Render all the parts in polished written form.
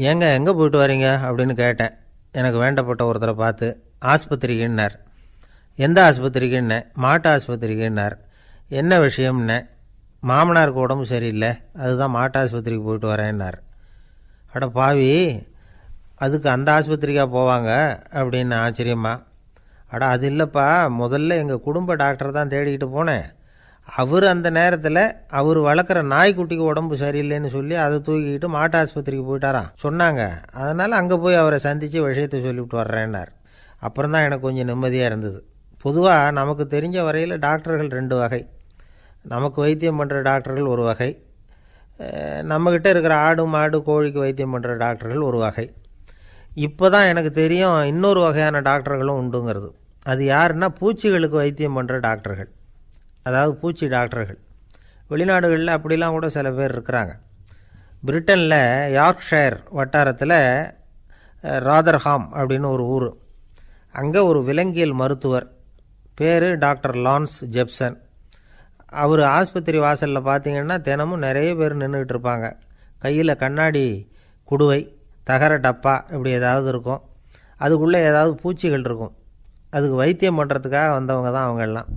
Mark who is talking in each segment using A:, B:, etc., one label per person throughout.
A: ஏங்க எங்கே போயிட்டு வரீங்க அப்படின்னு கேட்டேன். எனக்கு வேண்டப்பட்ட ஒருத்தரை பார்த்து. ஆஸ்பத்திரிக்குன்னார். எந்த ஆஸ்பத்திரிக்குன்னேன். மாட்டு ஆஸ்பத்திரிக்குன்னார். என்ன விஷயம்னேன். மாமனாருக்கு உடம்பு சரியில்லை, அதுதான் மாட்டு ஆஸ்பத்திரிக்கு போயிட்டு வரேன்னார். அட பாவி, அதுக்கு அந்த ஆஸ்பத்திரிக்காக போவாங்க அப்படின்னு ஆச்சரியமா. அட அது இல்லைப்பா, முதல்ல எங்கள் குடும்ப டாக்டர் தான் தேடிக்கிட்டு போனேன். அவர் அந்த நேரத்தில் அவர் வளர்க்குற நாய்க்குட்டிக்கு உடம்பு சரியில்லைன்னு சொல்லி அதை தூக்கிக்கிட்டு மாட்டு ஆஸ்பத்திரிக்கு போயிட்டாராம் சொன்னாங்க. அதனால் அங்கே போய் அவரை சந்தித்து விஷயத்தை சொல்லிவிட்டு வர்றேன்னார். அப்புறம் தான் எனக்கு கொஞ்சம் நிம்மதியாக இருந்தது. பொதுவாக நமக்கு தெரிஞ்ச வரையில் டாக்டர்கள் 2 வகை. நமக்கு வைத்தியம் பண்ணுற டாக்டர்கள் ஒரு வகை, நம்மக்கிட்ட இருக்கிற ஆடு மாடு கோழிக்கு வைத்தியம் பண்ணுற டாக்டர்கள் ஒரு வகை. இப்போ தான் எனக்கு தெரியும் இன்னொரு வகையான டாக்டர்களும் உண்டுங்கிறது. அது யாருன்னா பூச்சிகளுக்கு வைத்தியம் பண்ணுற டாக்டர்கள், அதாவது பூச்சி டாக்டர்கள். வெளிநாடுகளில் அப்படிலாம் கூட சில பேர் இருக்கிறாங்க. பிரிட்டனில் யார்க்ஷயர் வட்டாரத்தில் ராதர்ஹாம் அப்படின்னு ஒரு ஊர். அங்கே ஒரு விலங்கியல் மருத்துவர், பேர் டாக்டர் லான்ஸ் ஜெப்சன். அவர் ஆஸ்பத்திரி வாசலில் பார்த்தீங்கன்னா தினமும் நிறைய பேர் நின்றுக்கிட்டு இருப்பாங்க. கையில் கண்ணாடி குடுவை, தகர டப்பா இப்படி ஏதாவது இருக்கும். அதுக்குள்ளே ஏதாவது பூச்சிகள் இருக்கும். அதுக்கு வைத்தியம் பண்ணுறதுக்காக வந்தவங்க தான் அவங்கெல்லாம்.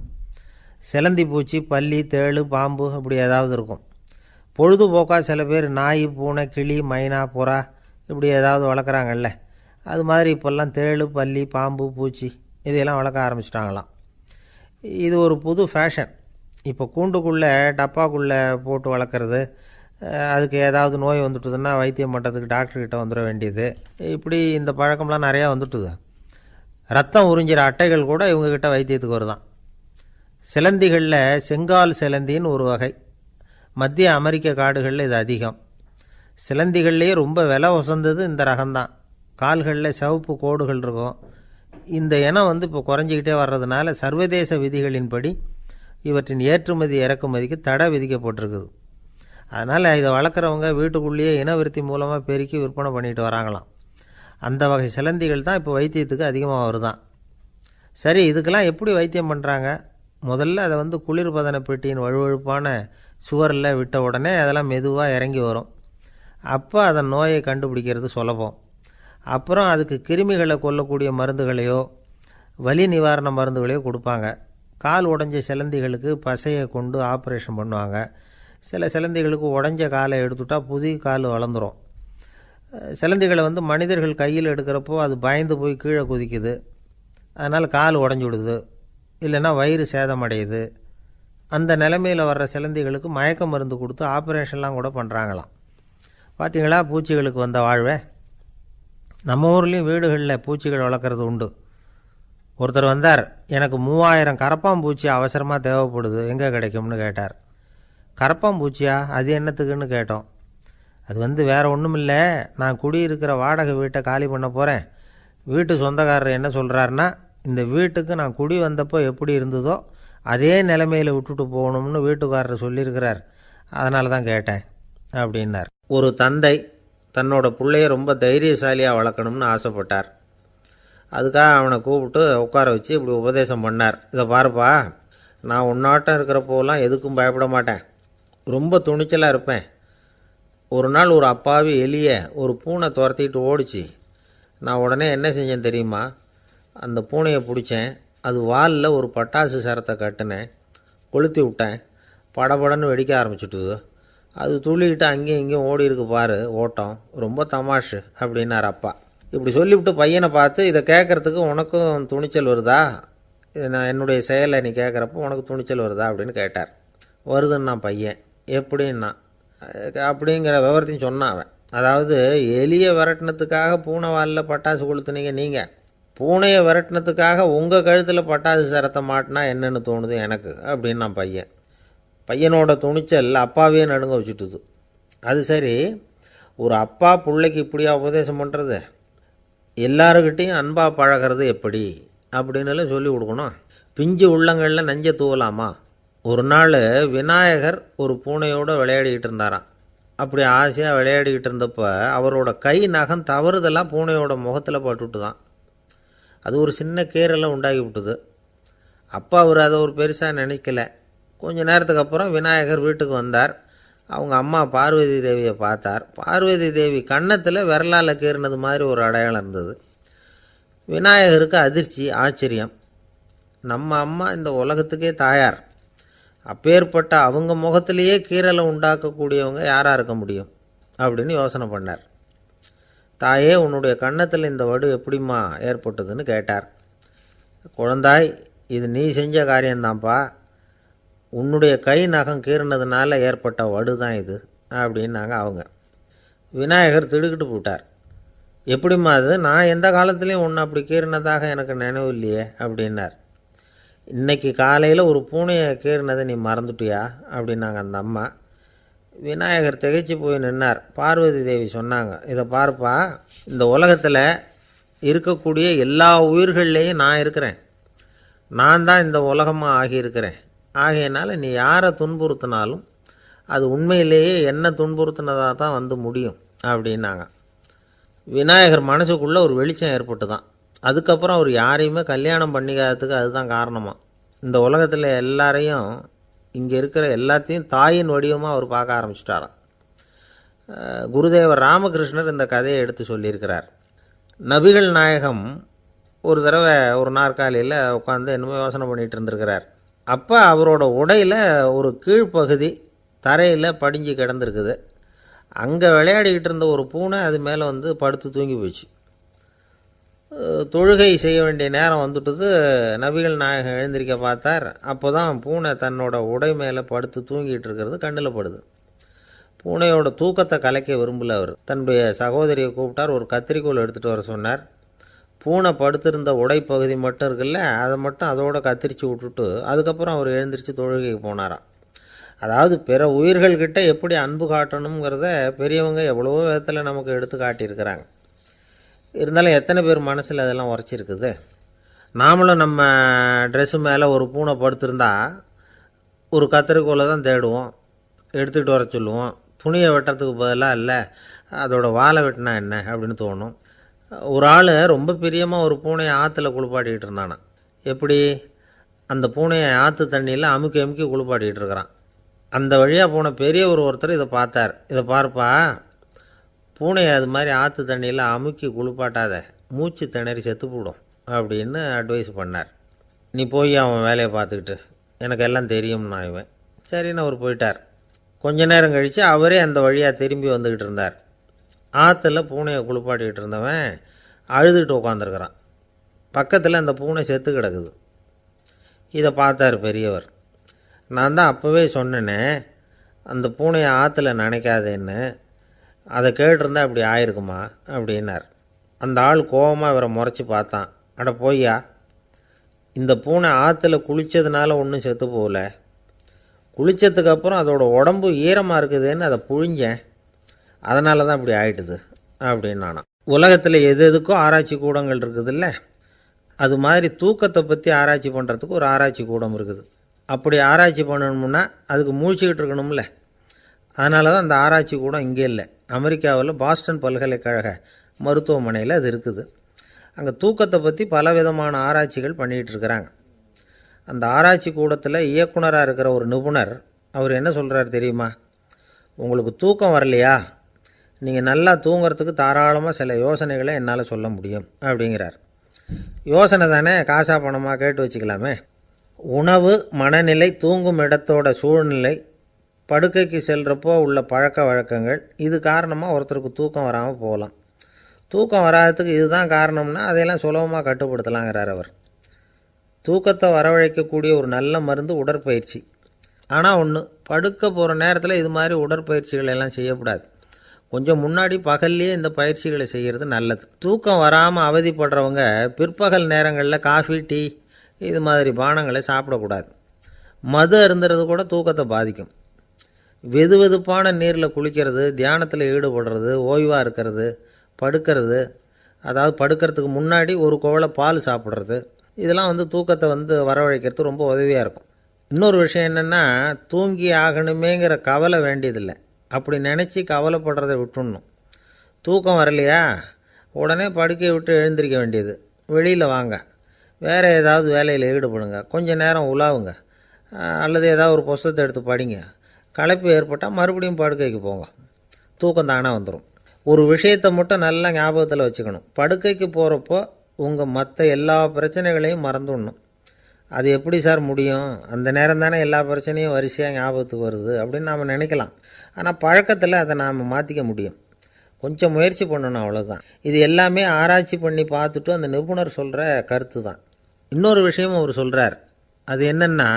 A: சிலந்தி பூச்சி, பல்லி, தேளு, பாம்பு இப்படி ஏதாவது இருக்கும். பொழுதுபோக்காக சில பேர் நாய், பூனை, கிளி, மைனா, புறா இப்படி ஏதாவது வளர்க்குறாங்கல்ல, அது மாதிரி இப்போல்லாம் தேளு, பல்லி, பாம்பு, பூச்சி இதையெல்லாம் வளர்க்க ஆரம்பிச்சிட்டாங்களாம். இது ஒரு புது ஃபேஷன். இப்போ கூண்டுக்குள்ளே டப்பாக்குள்ளே போட்டு வளர்க்குறது, அதுக்கு ஏதாவது நோய் வந்துட்டுதுன்னா வைத்தியம் பண்ணுறதுக்கு டாக்டர்கிட்ட வந்துட வேண்டியது, இப்படி இந்த பழக்கம்லாம் நிறையா வந்துட்டுது. ரத்தம் உறிஞ்சிற அட்டைகள் கூட இவங்ககிட்ட வைத்தியத்துக்கு வருதான். சிலந்திகளில் செங்கால் சிலந்தின்னு ஒரு வகை. மத்திய அமெரிக்க காடுகளில் இது அதிகம். சிலந்திகள்லேயே ரொம்ப விலை உசந்தது இந்த ரகம்தான். கால்களில் சிவப்பு கோடுகள் இருக்கும். இந்த இனம் இப்போ குறைஞ்சிக்கிட்டே வர்றதுனால சர்வதேச விதிகளின்படி இவற்றின் ஏற்றுமதி இறக்குமதிக்கு தடை விதிக்கப்பட்டிருக்குது. அதனால் இதை வளர்க்குறவங்க வீட்டுக்குள்ளேயே இனவிருத்தி மூலமாக பெருக்கி விற்பனை பண்ணிட்டு வராங்களாம். அந்த வகை சிலந்திகள் தான் இப்போ வைத்தியத்துக்கு அதிகமாக வருதான். சரி, இதுக்கெல்லாம் எப்படி வைத்தியம் பண்ணுறாங்க? முதல்ல அதை குளிர்பதன பெட்டியின் வழுவழுப்பான சுவரில் விட்ட உடனே அதெல்லாம் மெதுவாக இறங்கி வரும். அப்போ அதன் நோயை கண்டுபிடிக்கிறது சுலபம். அப்புறம் அதுக்கு கிருமிகளை கொல்லக்கூடிய மருந்துகளையோ வலி நிவாரண மருந்துகளையோ கொடுப்பாங்க. கால் உடஞ்ச சிலந்திகளுக்கு பசையை கொண்டு ஆப்ரேஷன் பண்ணுவாங்க. சில சிலந்திகளுக்கு உடஞ்ச காலை எடுத்துட்டா புதிய கால் வளர்ந்துடும். சிலந்திகளை மனிதர்கள் கையில் எடுக்கிறப்போ அது பயந்து போய் கீழே குதிக்குது. அதனால் கால் உடஞ்சி விடுது, இல்லைன்னா வயிறு சேதமடையுது. அந்த நிலைமையில் வர்ற சிலந்திகளுக்கு மயக்க மருந்து கொடுத்து ஆப்ரேஷன்லாம் கூட பண்ணுறாங்களாம். பார்த்தீங்களா பூச்சிகளுக்கு வந்த வாழ்வே. நம்ம ஊர்லேயும் வீடுகளில் பூச்சிகள் வளர்க்குறது உண்டு. ஒருத்தர் வந்தார், எனக்கு 3000 கரப்பாம்பூச்சி அவசரமாக தேவைப்படுது, எங்கே கிடைக்கும்னு கேட்டார். கரப்பாம்பூச்சியா, அது என்னத்துக்குன்னு கேட்டோம். அது வேறு ஒன்றும் இல்லை, நான் குடியிருக்கிற வாடகை வீட்டை காலி பண்ண போகிறேன். வீட்டு சொந்தக்காரர் என்ன சொல்கிறாருன்னா, இந்த வீட்டுக்கு நான் குடி வந்தப்போ எப்படி இருந்ததோ அதே நிலைமையில் விட்டுட்டு போகணும்னு வீட்டுக்காரர் சொல்லியிருக்கிறார், அதனால தான் கேட்டேன் அப்படின்னார். ஒரு தந்தை தன்னோட பிள்ளைய ரொம்ப தைரியசாலியாக வளர்க்கணும்னு ஆசைப்பட்டார். அதுக்காக அவனை கூப்பிட்டு உட்கார வச்சு இப்படி உபதேசம் பண்ணார். இதை பாருப்பா, நான் உன்னாட்டம் இருக்கிறப்போலாம் எதுக்கும் பயப்பட மாட்டேன், ரொம்ப துணிச்சலாக இருப்பேன். ஒரு நாள் ஒரு அப்பாவி எலியை ஒரு பூனை துரத்திட்டு ஓடிச்சு. நான் உடனே என்ன செஞ்சேன் தெரியுமா? அந்த பூனையை பிடிச்சேன், அது வாலில் ஒரு பட்டாசு சரத்தை கட்டினேன், கொளுத்தி விட்டேன். படபடன்னு வெடிக்க ஆரம்பிச்சுட்டுது. அது துள்ளிக்கிட்டு அங்கேயும் இங்கேயும் ஓடி இருக்கு பாரு ஓட்டம், ரொம்ப தமாஷு அப்படின்னார் அப்பா. இப்படி சொல்லிவிட்டு பையனை பார்த்து, இதை கேட்குறதுக்கு உனக்கும் துணிச்சல் வருதா? நான் என்னுடைய செயலை நீ கேட்குறப்போ உனக்கு துணிச்சல் வருதா அப்படின்னு கேட்டார். வருதுன்னா பையன். எப்படின்னா அப்படிங்கிற விவரத்தையும் சொன்னான் அவன். அதாவது எலியை விரட்டினத்துக்காக பூனை வாலில் பட்டாசு கொளுத்துனீங்க நீங்கள், பூனையை விரட்டினத்துக்காக உங்கள் கழுத்தில் பட்டாசு சரத்தை மாட்டினா என்னென்னு தோணுது எனக்கு அப்படின்னா பையன். பையனோட துணிச்சல் அப்பாவே நடுங்க வச்சுட்டுது. அது சரி, ஒரு அப்பா பிள்ளைக்கு இப்படியா உபதேசம் பண்ணுறது? எல்லாருக்கிட்டையும் அன்பாக பழகிறது எப்படி அப்படின்னு சொல்லி கொடுக்கணும். பிஞ்சு உள்ளங்களில் நஞ்சை தூவலாமா? ஒரு நாள் விநாயகர் ஒரு பூனையோடு விளையாடிக்கிட்டு இருந்தாராம். அப்படி ஆசையாக விளையாடிக்கிட்டு இருந்தப்போ அவரோட கை நகம் தவறுதெல்லாம் பூனையோட முகத்தில் பட்டுட்டு தான். அது ஒரு சின்ன கீரலை உண்டாகி விட்டுது. அப்பா அவர் அதை ஒரு பெருசாக நினைக்கல. கொஞ்ச நேரத்துக்கு அப்புறம் விநாயகர் வீட்டுக்கு வந்தார். அவங்க அம்மா பார்வதி தேவியை பார்த்தார். பார்வதி தேவி கன்னத்தில் விரலால் கீறினது மாதிரி ஒரு அடையாளம் இருந்தது. விநாயகருக்கு அதிர்ச்சி, ஆச்சரியம். நம்ம அம்மா இந்த உலகத்துக்கே தாயார், அப்பேற்பட்ட அவங்க முகத்திலேயே கீறலை உண்டாக்கக்கூடியவங்க யாராக இருக்க முடியும் அப்படின்னு யோசனை பண்ணார். தாயே, உன்னுடைய கன்னத்தில் இந்த வடு எப்படிம்மா ஏற்பட்டதுன்னு கேட்டார். குழந்தாய், இது நீ செஞ்ச காரியம்தான்ப்பா, உன்னுடைய கை நகம் கீறினதுனால ஏற்பட்ட வடு தான் இது அப்படின்னாங்க அவங்க. விநாயகர் திடுக்கிட்டு போட்டார். எப்படிம்மா அது? நான் எந்த காலத்துலேயும் ஒன்று அப்படி கீறினதாக எனக்கு நினைவு இல்லையே அப்படின்னார். இன்றைக்கி காலையில் ஒரு பூனையை கீறினதை நீ மறந்துட்டியா அப்படின்னாங்க அந்த அம்மா. விநாயகர் திகைச்சு போய் நின்னார். பார்வதி தேவி சொன்னாங்க, இதை பார்ப்பா, இந்த உலகத்தில் இருக்கக்கூடிய எல்லா உயிர்கள்லேயும் நான் இருக்கிறேன். நான் தான் இந்த உலகமாக ஆகியிருக்கிறேன். ஆகையினால நீ யாரை துன்புறுத்தினாலும் அது உண்மையிலேயே என்ன துன்புறுத்தினதாக தான் வந்து முடியும் அப்படின்னாங்க. விநாயகர் மனசுக்குள்ளே ஒரு வெளிச்சம் ஏற்பட்டு தான். அதுக்கப்புறம் அவர் யாரையுமே கல்யாணம் பண்ணிக்காததுக்கு அதுதான் காரணமாக. இந்த உலகத்தில் எல்லாரையும், இங்கே இருக்கிற எல்லாத்தையும் தாயின் வடிவமாக அவர் பார்க்க ஆரம்பிச்சிட்டாராம். குருதேவர் ராமகிருஷ்ணர் இந்த கதையை எடுத்து சொல்லியிருக்கிறார். நபிகள் நாயகம் ஒரு தடவை ஒரு நாற்காலியில் உட்காந்து என்னமோ யோசனை பண்ணிகிட்டு இருந்திருக்கிறார். அப்போ அவரோட உடையில் ஒரு கீழ்ப்பகுதி தரையில் படிஞ்சு கிடந்திருக்குது. அங்கே விளையாடிக்கிட்டு இருந்த ஒரு பூனை அது மேலே வந்து படுத்து தூங்கி போச்சு. தொழுகை செய்ய வேண்டிய நேரம் வந்துட்டது. நபிகள் நாயகம் எழுந்திருக்க பார்த்தார். அப்போ தான் பூனை தன்னோட உடை மேலே படுத்து தூங்கிட்டு இருக்கிறது கண்ணில் படுது. பூனையோட தூக்கத்தை கலைக்க விரும்பல அவர். தன்னுடைய சகோதரியை கூப்பிட்டார். ஒரு கத்திரிக்கோள் எடுத்துகிட்டு வர சொன்னார். பூனை படுத்திருந்த உடைப்பகுதி மட்டும் இருக்குல்ல, அதை மட்டும் அதோட கத்திரிச்சு விட்டுட்டு அதுக்கப்புறம் அவர் எழுந்திரிச்சு தொழுகைக்கு போனாராம். அதாவது பிற உயிர்கள்கிட்ட எப்படி அன்பு காட்டணுங்கிறத பெரியவங்க எவ்வளவோ விதத்தில் நமக்கு எடுத்து காட்டியிருக்கிறாங்க. இருந்தாலும் எத்தனை பேர் மனசில் அதெல்லாம் உரைச்சிருக்குது. நாமளும் நம்ம ட்ரெஸ்ஸு மேலே ஒரு பூனை படுத்திருந்தா ஒரு கத்திரிக்கோலை தான் தேடுவோம், எடுத்துகிட்டு வர சொல்லுவோம். துணியை வெட்டுறதுக்கு பதிலாக இல்லை அதோட வாழை வெட்டினா என்ன அப்படின்னு தோணும். ஒரு ஆள் ரொம்ப பிரியமாக ஒரு பூனையை ஆற்றுல குளிப்பாட்டிக்கிட்டு இருந்தானா. எப்படி? அந்த பூனையை ஆற்று தண்ணியில் அமுக்கி அமுக்கி குளிப்பாட்டிக்கிட்டு இருக்கிறான். அந்த வழியாக போன பெரியவர் ஒருத்தர் இதை பார்த்தார். இதை பார்ப்பா, பூனையை அது மாதிரி ஆற்று தண்ணியில் அமுக்கி குளிப்பாட்டாத, மூச்சு திணறி செத்து போடும் அப்படின்னு அட்வைஸ் பண்ணார். நீ போய் அவன் வேலையை பார்த்துக்கிட்டு, எனக்கு எல்லாம் தெரியும்னா இவன். சரின்னு அவர் போயிட்டார். கொஞ்ச நேரம் கழித்து அவரே அந்த வழியாக திரும்பி வந்துக்கிட்டு இருந்தார். ஆற்றுல பூனையை குளிப்பாட்டிக்கிட்டு இருந்தவன் அழுதுகிட்டு உட்காந்துருக்கிறான். பக்கத்தில் அந்த பூனை செத்து கிடக்குது. இதை பார்த்தார் பெரியவர். நான் தான் அப்போவே சொன்னேனே அந்த பூனையை ஆற்றுல நினைக்காதேன்னு, அதை கேட்டிருந்தா அப்படி ஆயிருக்குமா அப்படின்னார். அந்த ஆள் கோபமாக இவரை முறைச்சி பார்த்தான். அட போய்யா, இந்த பூனை ஆற்றுல குளித்ததுனால ஒன்றும் செத்து போகல, குளித்ததுக்கப்புறம் அதோட உடம்பு ஈரமாக இருக்குதுன்னு அதை புழிஞ்சேன், அதனால தான் இப்படி ஆயிட்டுது அப்படின்னு நானாம். உலகத்தில் எது எதுக்கும் ஆராய்ச்சி கூடங்கள் இருக்குதுல்ல, அது மாதிரி தூக்கத்தை பற்றி ஆராய்ச்சி பண்ணுறதுக்கு ஒரு ஆராய்ச்சி கூடம் இருக்குது. அப்படி ஆராய்ச்சி பண்ணணும்னா அதுக்கு மூழ்கிக்கிட்டு இருக்கணும்ல. அதனால தான் அந்த ஆராய்ச்சி கூடம் இங்கே இல்லை. அமெரிக்காவில் பாஸ்டன் பல்கலைக்கழக மருத்துவமனையில் அது இருக்குது. அங்கே தூக்கத்தை பற்றி பலவிதமான ஆராய்ச்சிகள் பண்ணிகிட்டு இருக்கிறாங்க. அந்த ஆராய்ச்சி கூடத்தில் இயக்குனராக இருக்கிற ஒரு நிபுணர் அவர் என்ன சொல்கிறார் தெரியுமா? உங்களுக்கு தூக்கம் வரலையா, நீங்கள் நல்லா தூங்கிறதுக்கு தாராளமாக சில யோசனைகளை என்னால் சொல்ல முடியும் அப்படிங்கிறார். யோசனை தானே, காசா பணமாக கேட்டு வச்சுக்கலாமே. உணவு, மனநிலை, தூங்கும் இடத்தோட சூழ்நிலை, படுக்கைக்கு செல்கிறப்போ உள்ள பழக்க வழக்கங்கள், இது காரணமாக ஒருத்தருக்கு தூக்கம் வராமல் போகலாம். தூக்கம் வராததுக்கு இதுதான் காரணம்னா அதையெல்லாம் சுலபமாக கட்டுப்படுத்தலாங்கிறார் அவர். தூக்கத்தை வரவழைக்கக்கூடிய ஒரு நல்ல மருந்து உடற்பயிற்சி. ஆனால் ஒன்று, படுக்க போகிற நேரத்தில் இது மாதிரி உடற்பயிற்சிகள் எல்லாம் செய்யக்கூடாது. கொஞ்சம் முன்னாடி பகல்லையே இந்த பயிற்சிகளை செய்கிறது நல்லது. தூக்கம் வராமல் அவதிப்படுறவங்க பிற்பகல் நேரங்களில் காஃபி, டீ இது மாதிரி பானங்களை சாப்பிடக்கூடாது. மது அருந்துறது கூட தூக்கத்தை பாதிக்கும். வெது வெதுப்பான நீரில் குளிக்கிறது, தியானத்தில் ஈடுபடுறது, ஓய்வாக இருக்கிறது, படுக்கிறது, அதாவது படுக்கிறதுக்கு முன்னாடி ஒரு குவளை பால் சாப்பிட்றது, இதெல்லாம் தூக்கத்தை வரவழைக்கிறது ரொம்ப உதவியாக இருக்கும். இன்னொரு விஷயம் என்னென்னா, தூங்கி ஆகணுமேங்கிற கவலை வேண்டியதில்லை. அப்படி நினச்சி கவலைப்படுறதை விட்டுடணும். தூக்கம் வரலையா, உடனே படுக்கையை விட்டு எழுந்திருக்க வேண்டியது. வெளியில் வாங்க, வேறு ஏதாவது வேலையில் ஈடுபடுங்க, கொஞ்சம் நேரம் உலாவுங்க, அல்லது ஏதாவது ஒரு புஸ்தகத்தை எடுத்து படிங்க. களைப்பு ஏற்பட்டால் மறுபடியும் படுக்கைக்கு போங்க, தூக்கம் தானாக வந்துடும். ஒரு விஷயத்தை மட்டும் நல்லா ஞாபகத்தில் வச்சுக்கணும். படுக்கைக்கு போகிறப்போ உங்கள் மற்ற எல்லா பிரச்சனைகளையும் மறந்துடணும். அது எப்படி சார் முடியும், அந்த நேரம் தானே எல்லா பிரச்சனையும் வரிசையாக ஞாபகத்துக்கு வருது அப்படின்னு நாம் நினைக்கலாம். ஆனால் பழக்கத்தில் அதை நாம் மாற்றிக்க முடியும். கொஞ்சம் முயற்சி பண்ணணும், அவ்வளோதான். இது எல்லாமே ஆராய்ச்சி பண்ணி பார்த்துட்டு அந்த நிபுணர் சொல்கிற கருத்து தான். இன்னொரு விஷயமும் அவர் சொல்கிறார். அது என்னென்னா,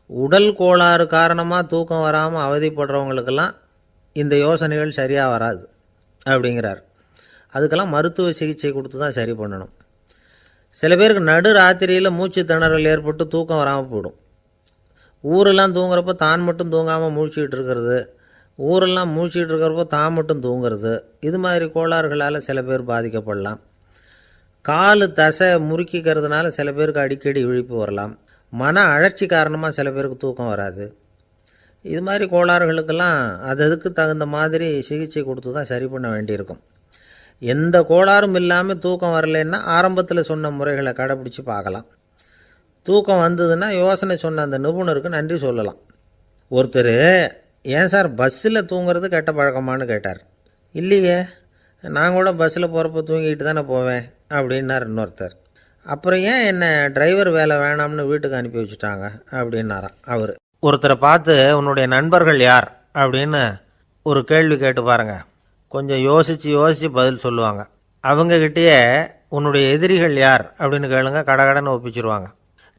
A: உடல் கோளாறு காரணமாக தூக்கம் வராமல் அவதிப்படுறவங்களுக்கெல்லாம் இந்த யோசனைகள் சரியாக வராது அப்படிங்கிறார். அதுக்கெல்லாம் மருத்துவ சிகிச்சை கொடுத்து தான் சரி பண்ணணும். சில பேருக்கு நடு ராத்திரியில் மூச்சு திணறல் ஏற்பட்டு தூக்கம் வராமல் போயிடும். ஊரெல்லாம் தூங்குறப்போ தான் மட்டும் தூங்காமல் மூழ்கிட்டு இருக்கிறது, ஊரெல்லாம் மூழ்கிட்டு இருக்கிறப்போ தான் மட்டும் தூங்குறது, இது மாதிரி கோளாறுகளால் சில பேர் பாதிக்கப்படலாம். காலு தசை முறுக்கிக்கிறதுனால சில பேருக்கு அடிக்கடி விழிப்பு வரலாம். மன அழற்சி காரணமாக சில பேருக்கு தூக்கம் வராது. இது மாதிரி கோளாறுகளுக்கெல்லாம் அதுக்கு தகுந்த மாதிரி சிகிச்சை கொடுத்து தான் சரி பண்ண வேண்டியிருக்கும். எந்த கோளாறும் இல்லாமல் தூக்கம் வரலைன்னா ஆரம்பத்தில் சொன்ன முறைகளை கடைப்பிடிச்சி பார்க்கலாம். தூக்கம் வந்ததுன்னா யோசனை சொன்ன அந்த நிபுணருக்கு நன்றி சொல்லலாம். ஒருத்தர், ஏன் சார் பஸ்ஸில் தூங்குறது கெட்ட பழக்கமானு கேட்டார். இல்லையே, நான் கூட பஸ்ஸில் போகிறப்ப தூங்கிட்டு தானே போவேன் அப்படின்னார் இன்னொருத்தர். அப்புறம் ஏன் என்ன டிரைவர் வேலை வேணாம்னு வீட்டுக்கு அனுப்பி வச்சுட்டாங்க அப்படின்னாராம் அவர். ஒருத்தரை பார்த்து உன்னுடைய நண்பர்கள் யார் அப்படின்னு ஒரு கேள்வி கேட்டு பாருங்க. கொஞ்சம் யோசித்து பதில் சொல்லுவாங்க. அவங்கக்கிட்டேயே உன்னுடைய எதிரிகள் யார் அப்படின்னு கேளுங்க, கடகடன்னு ஒப்பிச்சிருவாங்க.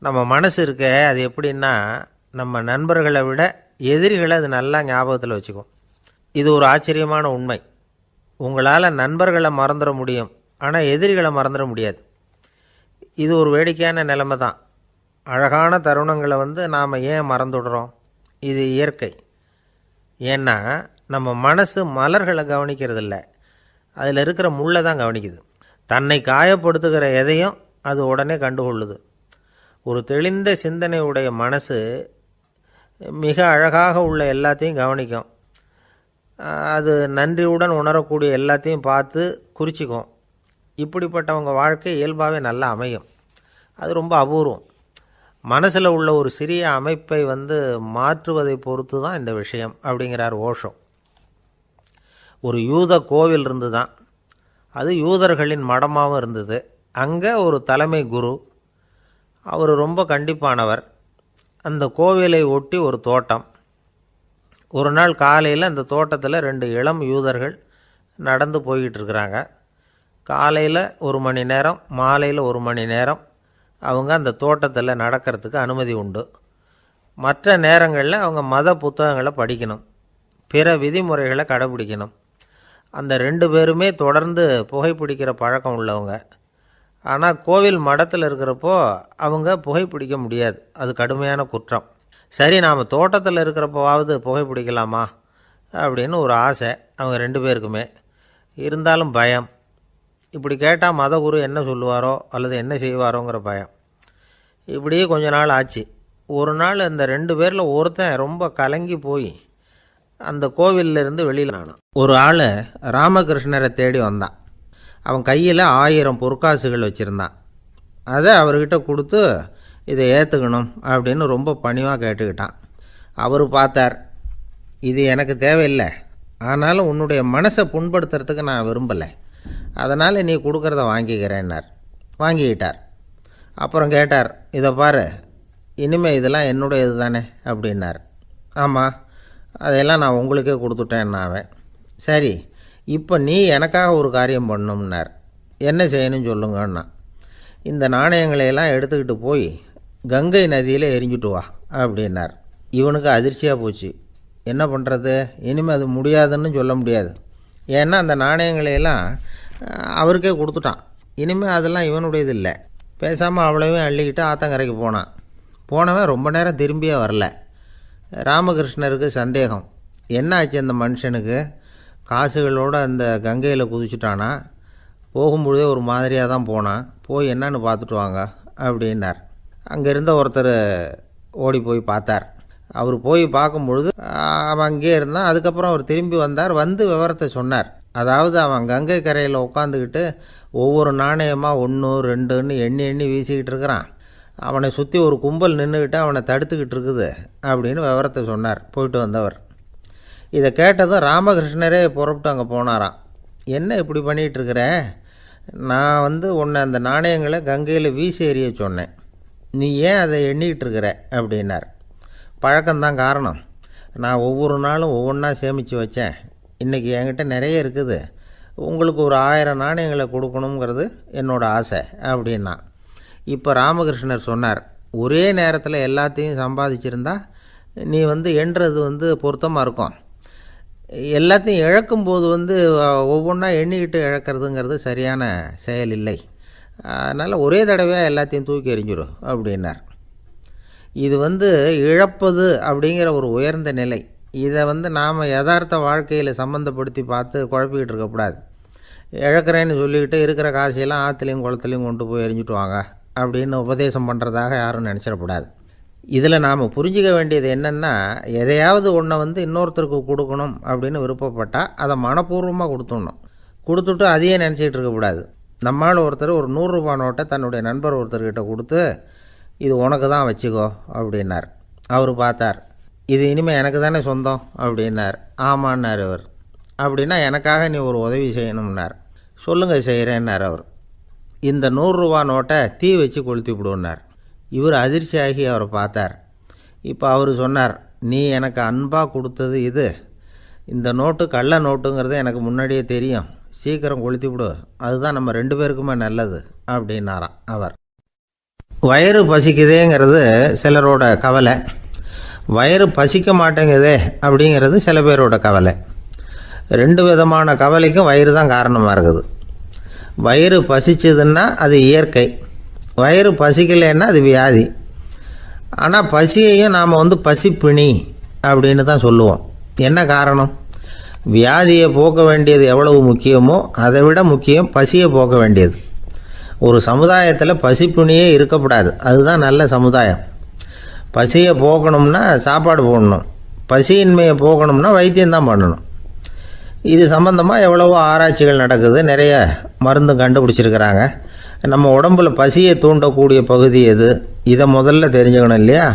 A: நம்ம மனசு இருக்க, அது எப்படின்னா, நம்ம நண்பர்களை விட எதிரிகளை அது நல்லா ஞாபகத்தில் வச்சுக்கும். இது ஒரு ஆச்சரியமான உண்மை. உங்களால் நண்பர்களை மறந்துட முடியும், ஆனால் எதிரிகளை மறந்துட முடியாது. இது ஒரு வேடிக்கையான நிலைமை தான். அழகான தருணங்களை நாம் ஏன் மறந்துடுறோம்? இது இயற்கை. ஏன்னா நம்ம மனசு மலர்களை கவனிக்கிறதில்ல, அதில் இருக்கிற முள்ளை தான் கவனிக்குது. தன்னை காயப்படுத்துகிற எதையும் அது உடனே கண்டுகொள்ளுது. ஒரு தெளிந்த சிந்தனை உடைய மனசு மிக அழகாக உள்ள எல்லாத்தையும் கவனிக்கும். அது நன்றியுடன் உணரக்கூடிய எல்லாத்தையும் பார்த்து குறிச்சிக்கும். இப்படிப்பட்டவங்க வாழ்க்கை இயல்பாகவே நல்லா அமையும். அது ரொம்ப அபூர்வம். மனசில் உள்ள ஒரு சிறிய அமைப்பை மாற்றுவதை பொறுத்து தான் இந்த விஷயம் அப்படிங்கிறார் ஓஷோ. ஒரு யூத கோவில் இருந்து தான், அது யூதர்களின் மடமாகவும் இருந்தது. அங்கே ஒரு தலைமை குரு, அவர் ரொம்ப கண்டிப்பானவர். அந்த கோவிலை ஒட்டி ஒரு தோட்டம். ஒரு நாள் காலையில் அந்த தோட்டத்தில் 2 இளம் யூதர்கள் நடந்து போய்கிட்டு இருக்கிறாங்க. காலையில் 1 மணி நேரம், மாலையில் 1 மணி நேரம் அவங்க அந்த தோட்டத்தில் நடக்கிறதுக்கு அனுமதி உண்டு. மற்ற நேரங்களில் அவங்க மத புத்தகங்களை படிக்கணும், பிற விதிமுறைகளை கடைபிடிக்கணும். அந்த 2 பேருமே தொடர்ந்து புகைப்பிடிக்கிற பழக்கம் உள்ளவங்க. ஆனால் கோவில் மடத்தில் இருக்கிறப்போ அவங்க புகைப்பிடிக்க முடியாது, அது கடுமையான குற்றம். சரி, நாம் தோட்டத்தில் இருக்கிறப்போவாவது புகைப்பிடிக்கலாமா அப்படின்னு ஒரு ஆசை அவங்க 2 பேருக்குமே. இருந்தாலும் பயம். இப்படி கேட்டால் மதகுரு என்ன சொல்லுவாரோ அல்லது என்ன செய்வாரோங்கிற பயம். இப்படியே கொஞ்ச நாள் ஆச்சு. ஒரு நாள் அந்த 2 பேரில் ஒருத்தன் ரொம்ப கலங்கி போய் அந்த கோவிலிருந்து வெளியில் ஆனான். ஒரு ஆள் ராமகிருஷ்ணரை தேடி வந்தான். அவன் கையில் 1000 பொற்காசுகள் வச்சுருந்தான். அதை அவர்கிட்ட கொடுத்து இதை ஏற்றுக்கணும் அப்படின்னு ரொம்ப பணிவாக கேட்டுக்கிட்டான். அவர் பார்த்தார், இது எனக்கு தேவையில்லை, ஆனாலும் உன்னுடைய மனசை புண்படுத்துறதுக்கு நான் விரும்பலை, அதனால் நீ கொடுக்குறத வாங்கிக்கிறேன்னார். வாங்கிக்கிட்டார். அப்புறம் கேட்டார், இதை பாரு, இனிமேல் இதெல்லாம் என்னுடைய இது தானே அப்படின்னார். ஆமாம், அதையெல்லாம் நான் உங்களுக்கே கொடுத்துட்டேன்னாவேன். சரி, இப்போ நீ எனக்காக ஒரு காரியம் பண்ணணும்னார். என்ன செய்யணும்னு சொல்லுங்கன்னா, இந்த நாணயங்களையெல்லாம் எடுத்துக்கிட்டு போய் கங்கை நதியில் எரிஞ்சுட்டு வா அப்படின்னார். இவனுக்கு அதிர்ச்சியாக போச்சு. என்ன பண்ணுறது? இனிமேல் அது முடியாதுன்னு சொல்ல முடியாது. ஏன்னா அந்த நாணயங்களையெல்லாம் அவருக்கே கொடுத்துட்டான். இனிமேல் அதெல்லாம் இவனுடையது இல்லை. பேசாமல் அவ்வளோவே அள்ளிக்கிட்டு ஆத்தங்கரைக்கு போனான். போனவன் ரொம்ப நேரம் திரும்பியே வரல. ராமகிருஷ்ணருக்கு சந்தேகம், என்ன ஆச்சு அந்த மனுஷனுக்கு? காசுகளோடு அந்த கங்கையில் குதிச்சுட்டானா? போகும்பொழுதே ஒரு மாதிரியாக தான் போனான், போய் என்னன்னு பார்த்துட்டு வாங்க அப்படின்னார். அங்கே இருந்த ஒருத்தர் ஓடி போய் பார்த்தார். அவர் போய் பார்க்கும்பொழுது அவன் அங்கேயே இருந்தான். அதுக்கப்புறம் அவர் திரும்பி வந்தார். வந்து விவரத்தை சொன்னார். அதாவது அவன் கங்கை கரையில் உட்காந்துக்கிட்டு ஒவ்வொரு நாணயமாக 1 2ன்னு எண்ணி எண்ணி வீசிக்கிட்டு இருக்கிறான். அவனை சுற்றி ஒரு கும்பல் நின்றுக்கிட்டு அவனை தடுத்துக்கிட்டு இருக்குது அப்படின்னு விவரத்தை சொன்னார் போயிட்டு வந்தவர். இதை கேட்டதும் ராமகிருஷ்ணரே புறப்பட்டு அங்கே போனாராம். என்ன இப்படி பண்ணிகிட்ருக்கிற? நான் உன்னை அந்த நாணயங்களை கங்கையில் வீசி எறிய சொன்னேன், நீ ஏன் அதை எண்ணிக்கிட்டு இருக்கிற அப்படின்னார். பழக்கம்தான் காரணம். நான் ஒவ்வொரு நாளும் ஒவ்வொன்றா சேமித்து வச்சேன். இன்றைக்கி என்கிட்ட நிறைய இருக்குது. உங்களுக்கு ஒரு 1000 நாணயங்களை கொடுக்கணுங்கிறது என்னோடய ஆசை அப்படின்னா. இப்போ ராமகிருஷ்ணர் சொன்னார், ஒரே நேரத்தில் எல்லாத்தையும் சம்பாதிச்சிருந்தா நீ எண்ணுறது பொருத்தமாக இருக்கும். எல்லாத்தையும் இழக்கும்போது ஒவ்வொன்றா எண்ணிக்கிட்டு இழக்கிறதுங்கிறது சரியான செயல் இல்லை. அதனால் ஒரே தடவையாக எல்லாத்தையும் தூக்கி எறிஞ்சிடும் அப்படின்னார். இது இழப்பது அப்படிங்கிற ஒரு உயர்ந்த நிலை. இதை நாம் யதார்த்த வாழ்க்கையில் சம்மந்தப்படுத்தி பார்த்து குழப்பிக்கிட்டு இருக்கக்கூடாது. இழக்கிறேன்னு சொல்லிக்கிட்டு இருக்கிற காசையெல்லாம் ஆற்றுலையும் குளத்துலையும் கொண்டு போய் எறிஞ்சிட்டு வாங்க அப்படின்னு உபதேசம் பண்ணுறதாக யாரும் நினச்சிடக்கூடாது. இதில் நாம் புரிஞ்சிக்க வேண்டியது என்னென்னா, எதையாவது ஒன்றை இன்னொருத்தருக்கு கொடுக்கணும் அப்படின்னு விருப்பப்பட்டால் அதை மனப்பூர்வமாக கொடுத்துட்டு அதையே நினச்சிக்கிட்டு இருக்கக்கூடாது. நம்மால் ஒருத்தர் ஒரு 100 ரூபா நோட்டை தன்னுடைய நண்பர் ஒருத்தர்கிட்ட கொடுத்து, இது உனக்கு தான் வச்சுக்கோ அப்படின்னார். அவர் பார்த்தார், இது இனிமேல் எனக்கு தானே சொந்தம் அப்படின்னார். ஆமான்னார் அவர். அப்படின்னா எனக்காக நீ ஒரு உதவி செய்யணும்னார். சொல்லுங்கள் செய்கிறேன்னார் அவர். இந்த 100 ரூபா நோட்டை தீ வச்சு கொளுத்தி விடுன்னார். இவர் அதிர்ச்சியாகி அவரை பார்த்தார். இப்போ அவர் சொன்னார், நீ எனக்கு அன்பாக கொடுத்தது இது, இந்த நோட்டு கள்ள நோட்டுங்கிறது எனக்கு முன்னாடியே தெரியும், சீக்கிரம் கொளுத்தி விடு, அதுதான் நம்ம 2 பேருக்குமே நல்லது அப்படின்னாராம் அவர். வயிறு பசிக்குதேங்கிறது சிலரோட கவலை, வயிறு பசிக்க மாட்டேங்குதே அப்படிங்கிறது சில பேரோட கவலை. 2 விதமான கவலைக்கும் வயிறு தான் காரணமாக இருக்குது. வயிறு பசிச்சதுன்னா அது இயற்கை, வயிறு பசிக்கலைன்னா அது வியாதி. ஆனால் பசியையும் நாம் பசிப்பிணி அப்படின்னு தான் சொல்லுவோம். என்ன காரணம்? வியாதியை போக்க வேண்டியது எவ்வளவு முக்கியமோ அதை விட முக்கியம் பசியை போக்க வேண்டியது. ஒரு சமுதாயத்தில் பசிப்பிணியே இருக்கக்கூடாது, அதுதான் நல்ல சமுதாயம். பசியை போக்கணும்னா சாப்பாடு போடணும், பசியின்மையை போகணும்னா வைத்தியம்தான் பண்ணணும். இது சம்பந்தமாக எவ்வளவோ ஆராய்ச்சிகள் நடக்குது, நிறைய மருந்து கண்டுபிடிச்சிருக்கிறாங்க. நம்ம உடம்பில் பசியை தூண்டக்கூடிய பகுதி எது, இதை முதல்ல தெரிஞ்சுக்கணும் இல்லையா?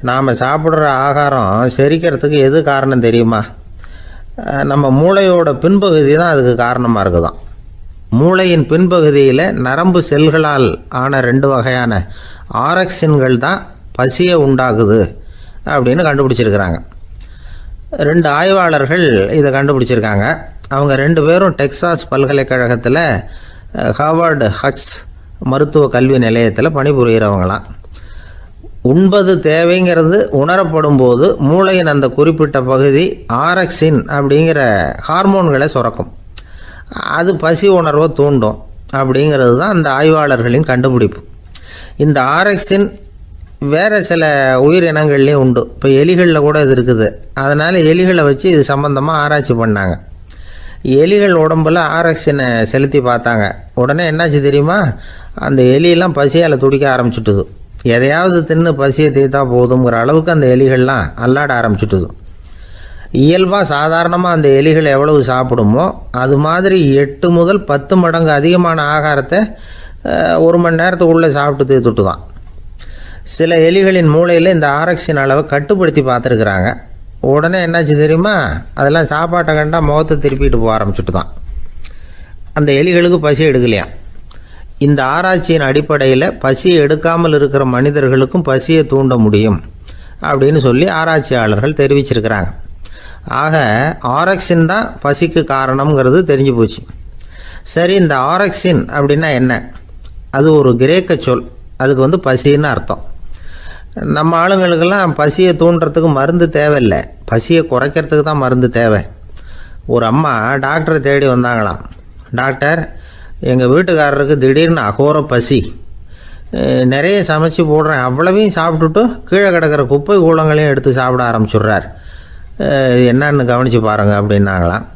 A: நாம் சாப்பிட்ற ஆகாரம் செரிக்கிறதுக்கு எது காரணம் தெரியுமா? நம்ம மூளையோட பின்பகுதி தான் அதுக்கு காரணமாக இருக்குதாம். மூளையின் பின்பகுதியில் நரம்பு செல்களால் ஆன 2 வகையான ஆரக்சின்கள் தான் பசியை உண்டாக்குது அப்படின்னு கண்டுபிடிச்சிருக்கிறாங்க. 2 ஆய்வாளர்கள் இதை கண்டுபிடிச்சிருக்காங்க. அவங்க 2 பேரும் டெக்சாஸ் பல்கலைக்கழகத்தில் ஹார்வர்டு ஹக்ஸ் மருத்துவ கல்வி நிலையத்தில் பணிபுரிகிறவங்களாம். உண்பது தேவைங்கிறது உணரப்படும் போது மூளையின் அந்த குறிப்பிட்ட பகுதி ஆரக்சின் அப்படிங்கிற ஹார்மோன்களை சுரக்கும். அது பசி உணர்வை தூண்டும் அப்படிங்கிறது தான் அந்த ஆய்வாளர்களின் கண்டுபிடிப்பு. இந்த ஆரக்சின் வேறு சில உயிரினங்கள்லேயும் உண்டு. இப்போ எலிகளில் கூட இது இருக்குது. அதனால் எலிகளை வச்சு இது சம்மந்தமாக ஆராய்ச்சி பண்ணாங்க. எலிகள் உடம்பில் ஆரக்சினை செலுத்தி பார்த்தாங்க. உடனே என்னாச்சு தெரியுமா? அந்த எலியெல்லாம் பசியால் துடிக்க ஆரம்பிச்சுட்டுது. எதையாவது தின்னு பசியை தீர்த்தா போதுங்கிற அளவுக்கு அந்த எலிகள்லாம் அல்லாட ஆரம்பிச்சுட்டுது. இயல்பாக சாதாரணமாக அந்த எலிகள் எவ்வளவு சாப்பிடுமோ அது மாதிரி 8 முதல் 10 மடங்கு அதிகமான ஆகாரத்தை 1 மணி நேரத்துக்குள்ளே சாப்பிட்டு தீர்த்துட்டு தான். சில எலிகளின் மூளையில் இந்த ஆரக்சின் அளவை கட்டுப்படுத்தி பார்த்துருக்குறாங்க. உடனே என்னாச்சு தெரியுமா? அதெல்லாம் சாப்பாட்டை கண்டா முகத்தை திருப்பிட்டு போக ஆரம்பிச்சுட்டு தான். அந்த எலிகளுக்கு பசி எடுக்கலையாம். இந்த ஆராய்ச்சியின் அடிப்படையில் பசியை எடுக்காமல் இருக்கிற மனிதர்களுக்கும் பசியை தூண்ட முடியும் அப்படின்னு சொல்லி ஆராய்ச்சியாளர்கள் தெரிவிச்சிருக்கிறாங்க. ஆக ஆரக்சின் தான் பசிக்கு காரணம்ங்கிறது தெரிஞ்சு போச்சு. சரி, இந்த ஆரக்சின் அப்படின்னா என்ன? அது ஒரு கிரேக்க சொல். அதுக்கு பசின்னு அர்த்தம். நம்ம ஆளுங்களுக்கெல்லாம் பசியை தூண்டுறதுக்கு மருந்து தேவையில்லை, பசியை குறைக்கிறதுக்கு தான் மருந்து தேவை. ஒரு அம்மா டாக்டரை தேடி வந்தாங்களாம். டாக்டர், எங்கள் வீட்டுக்காரருக்கு திடீர்னு அகோர பசி, நிறைய சமைச்சு போடுறேன், அவ்வளவையும் சாப்பிட்டுட்டு கீழே கிடக்கிற குப்பை கூலங்களையும் எடுத்து சாப்பிட ஆரம்பிச்சுட்றார், என்னன்னு கவனித்து பாருங்கள் அப்படின்னாங்களாம்.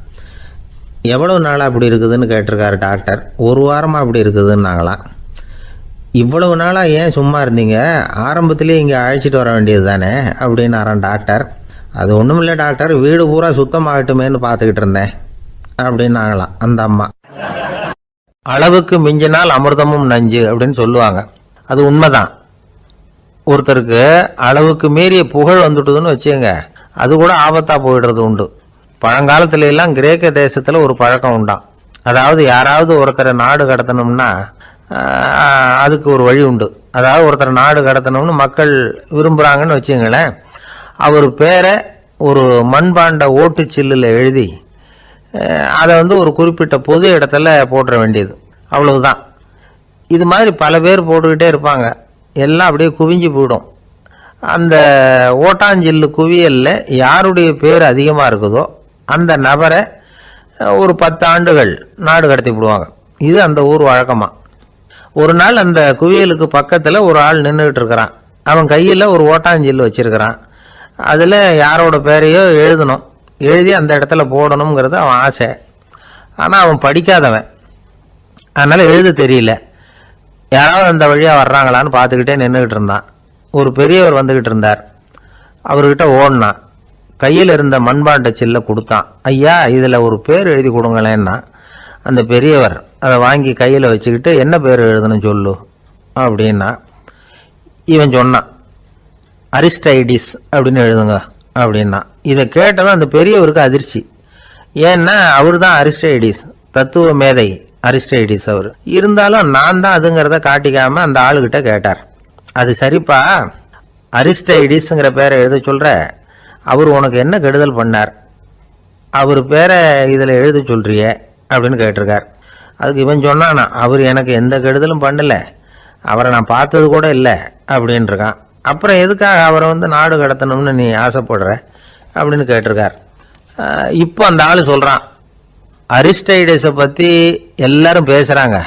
A: எவ்வளோ நாளாக அப்படி இருக்குதுன்னு கேட்டிருக்காரு டாக்டர். 1 வாரமாக அப்படி இருக்குதுன்னாங்களாம். இவ்வளவு நாளாக ஏன் சும்மா இருந்தீங்க? ஆரம்பத்திலே இங்கே அழைச்சிட்டு வர வேண்டியது தானே அப்படின்னாரான் டாக்டர். அது ஒன்றும் இல்லை டாக்டர், வீடு பூரா சுத்தமாகட்டுமேன்னு பார்த்துக்கிட்டு இருந்தேன் அப்படின்னாங்களாம் அந்த அம்மா. அளவுக்கு மிஞ்சினால் அமிர்தமும் நஞ்சு அப்படின்னு சொல்லுவாங்க. அது உண்மைதான். ஒருத்தருக்கு அளவுக்கு மீறிய புகழ் வந்துட்டுதுன்னு வச்சுங்க, அது கூட ஆபத்தாக போயிடுறது உண்டு. பழங்காலத்துல எல்லாம் கிரேக்க தேசத்தில் ஒரு பழக்கம் உண்டாம். அதாவது யாராவது ஒருத்தரை நாடு கடத்தணும்னா அதுக்கு ஒரு வழி உண்டு. அதாவது ஒருத்தரை நாடு கடத்தணும்னு மக்கள் விரும்புகிறாங்கன்னு வச்சுங்களேன், அவர் பேரை ஒரு மண்பாண்ட ஓட்டுச்சில்லில் எழுதி அதை ஒரு குறிப்பிட்ட பொது இடத்துல போட்டுற வேண்டியது, அவ்வளவுதான். இது மாதிரி பல பேர் போட்டுக்கிட்டே இருப்பாங்க, எல்லாம் அப்படியே குவிஞ்சு போயிடும். அந்த ஓட்டாஞ்சில்லு குவியலில் யாருடைய பேர் அதிகமாக இருக்குதோ அந்த நபரை ஒரு 10 ஆண்டுகள் நாடு கடத்தி விடுவாங்க. இது அந்த ஊர் வழக்கமாக. ஒரு நாள் அந்த குவியலுக்கு பக்கத்தில் ஒரு ஆள் நின்றுக்கிட்டு இருக்கிறான். அவன் கையில் ஒரு ஓட்டாஞ்சில்லு வச்சிருக்கிறான். அதில் யாரோட பேரையோ எழுதணும், எழுதி அந்த இடத்துல போடணுங்கிறது அவன் ஆசை. ஆனால் அவன் படிக்காதவன், அதனால் எழுத தெரியல. யாராவது அந்த வழியாக வர்றாங்களான்னு பார்த்துக்கிட்டே நின்றுக்கிட்டு இருந்தான். ஒரு பெரியவர் வந்துக்கிட்டு இருந்தார். அவர்கிட்ட ஓடினான். கையில் இருந்த மண்பாண்ட சில்லை கொடுத்தான். ஐயா, இதில் ஒரு பேர் எழுதி கொடுங்களேன்னா அந்த பெரியவர் அதை வாங்கி கையில் வச்சுக்கிட்டு, என்ன பேர் எழுதணும் சொல்லு அப்படின்னா இவன் சொன்னான், அரிஸ்டைடிஸ் அப்படின்னு எழுதுங்க அப்படின்னா. இதை கேட்டதும் அந்த பெரியவருக்கு அதிர்ச்சி. ஏன்னா அவர் தான் அரிஸ்டைடிஸ், தத்துவ மேதை அரிஸ்டைடிஸ் அவர். இருந்தாலும் நான் தான் அதுங்கிறத காட்டிக்காம அந்த ஆளுகிட்ட கேட்டார். அது சரிப்பா, அரிஸ்டைடிஸ்ங்கிற பேரை எழுத சொல்கிற, அவர் உனக்கு என்ன கெடுதல் பண்ணார், அவர் பேரை இதில் எழுத சொல்கிறியே அப்படின்னு கேட்டிருக்கார். அதுக்கு இவன் சொன்னானா, அவர் எனக்கு எந்த கெடுதலும் பண்ணலை, அவரை நான் பார்த்தது கூட இல்லை அப்படின்ட்டுருக்கான். அப்புறம் எதுக்காக அவரை நாடு கடத்தணும்னு நீ ஆசைப்படுற அப்படின்னு கேட்டிருக்கார். இப்போ அந்த ஆள் சொல்கிறான், அரிஸ்டைடஸை பற்றி எல்லாரும் பேசுகிறாங்க,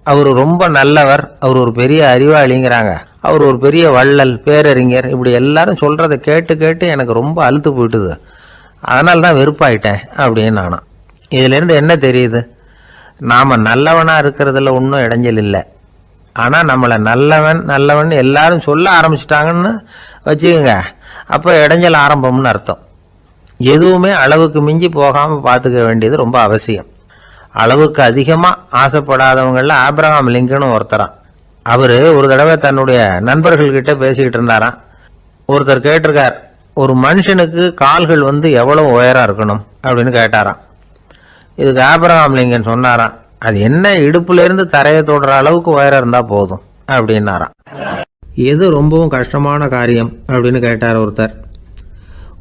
A: அவர் ரொம்ப நல்லவர், அவர் ஒரு பெரிய அறிவாளிங்கிறாங்க, அவர் ஒரு பெரிய வள்ளல், பேரறிஞர், இப்படி எல்லாரும் சொல்கிறத கேட்டு கேட்டு எனக்கு ரொம்ப அழுத்து போயிட்டுது, அதனால தான் வெறுப்பாயிட்டேன் அப்படின்னு நானும். இதிலேருந்து என்ன தெரியுது, நாம் நல்லவனாக இருக்கிறதுல ஒன்றும் இடைஞ்சல் இல்லை. ஆனால் நம்மளை நல்லவன் நல்லவன் எல்லாரும் சொல்ல ஆரம்பிச்சிட்டாங்கன்னு வச்சுக்கோங்க, அப்போ இடைஞ்சல் ஆரம்பம்னு அர்த்தம். எதுவுமே அளவுக்கு மிஞ்சி போகாமல் பார்த்துக்க வேண்டியது ரொம்ப அவசியம். அளவுக்கு அதிகமாக ஆசைப்படாதவங்களில் ஆப்ரஹாம் லிங்கனும் ஒருத்தரான். அவர் ஒரு தடவை தன்னுடைய நண்பர்கள்கிட்ட பேசிக்கிட்டு இருந்தாராம். ஒருத்தர் கேட்டிருக்கார், ஒரு மனுஷனுக்கு கால்கள் எவ்வளோ உயரம் இருக்கணும் அப்படின்னு கேட்டாராம். இதுக்கு ஆப்ரஹாம் லிங்கன் சொன்னாராம், அது என்ன, இடுப்புலேருந்து தரையை தொடுற அளவுக்கு உயரம் இருந்தால் போதும் அப்படின்னாராம். எது ரொம்பவும் கஷ்டமான காரியம் அப்படின்னு கேட்டார் ஒருத்தர்.